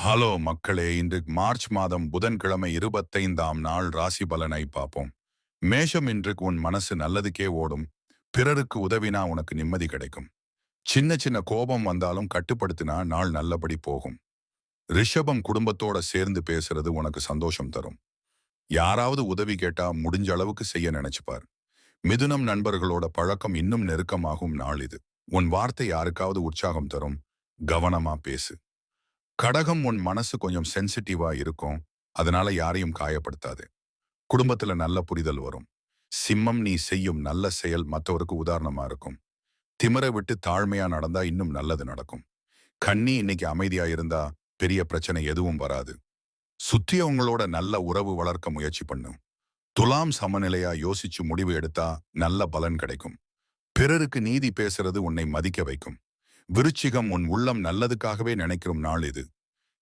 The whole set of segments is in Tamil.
ஹலோ மக்களே, இன்று மார்ச் மாதம் புதன்கிழமை 25ஆம் நாள் ராசி பலனை பார்ப்போம். மேஷம், இன்றுக்கு உன் மனசு நல்லதுக்கே ஓடும். பிறருக்கு உதவினா உனக்கு நிம்மதி கிடைக்கும். சின்ன சின்ன கோபம் வந்தாலும் கட்டுப்படுத்தினா நாள் நல்லபடி போகும். ரிஷபம், குடும்பத்தோட சேர்ந்து பேசுறது உனக்கு சந்தோஷம் தரும். யாராவது உதவி கேட்டா முடிஞ்ச அளவுக்கு செய்ய நினைச்சுப்பார். மிதுனம், நண்பர்களோட பழக்கம் இன்னும் நெருக்கமாகும் நாள் இது. உன் வார்த்தை யாருக்காவது உற்சாகம் தரும். கவனமா பேசு. கடகம், உன் மனசு கொஞ்சம் சென்சிட்டிவா இருக்கும். அதனால யாரையும் காயப்படுத்தாது. குடும்பத்துல நல்ல புரிதல் வரும். சிம்மம், நீ செய்யும் நல்ல செயல் மற்றவருக்கு உதாரணமா இருக்கும். திமிர விட்டு தாழ்மையா நடந்தா இன்னும் நல்லது நடக்கும். கன்னி, இன்னைக்கு அமைதியா இருந்தா பெரிய பிரச்சனை எதுவும் வராது. சுத்தியவங்களோட நல்ல உறவு வளர்க்க முயற்சி பண்ணும். துலாம், சமநிலையா யோசிச்சு முடிவு எடுத்தா நல்ல பலன் கிடைக்கும். பிறருக்கு நீதி பேசுறது உன்னை மதிக்க வைக்கும். விருச்சிகம், உன் உள்ளம் நல்லதுக்காகவே நினைக்கும் நாள் இது.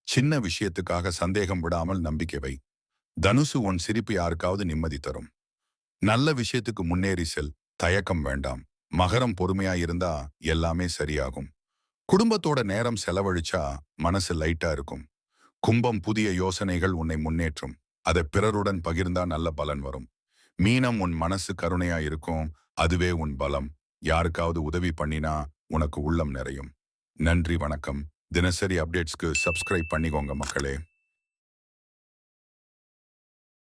சின்ன விஷயத்துக்காக சந்தேகம் விடாமல் நம்பிக்கை வை. தனுசு, உன் சிரிப்பு யாருக்காவது நிம்மதி தரும். நல்ல விஷயத்துக்கு முன்னேறி செல். தயக்கம் வேண்டாம். மகரம், பொறுமையா இருந்தா எல்லாமே சரியாகும். குடும்பத்தோட நேரம் செலவழிச்சா மனசு லைட்டா இருக்கும். கும்பம், புதிய யோசனைகள் உன்னை முன்னேற்றும். அதை பிறருடன் பகிர்ந்தா நல்ல பலன் வரும். மீனம், உன் மனசு கருணையா இருக்கும். அதுவே உன் பலம். யாருக்காவது உதவி பண்ணினா உனக்கு உள்ளம் நிறையும். நன்றி, வணக்கம். தினசரி அப்டேட்ஸ்க்கு சப்ஸ்கிரைப் பண்ணிக்கோங்க மக்களே.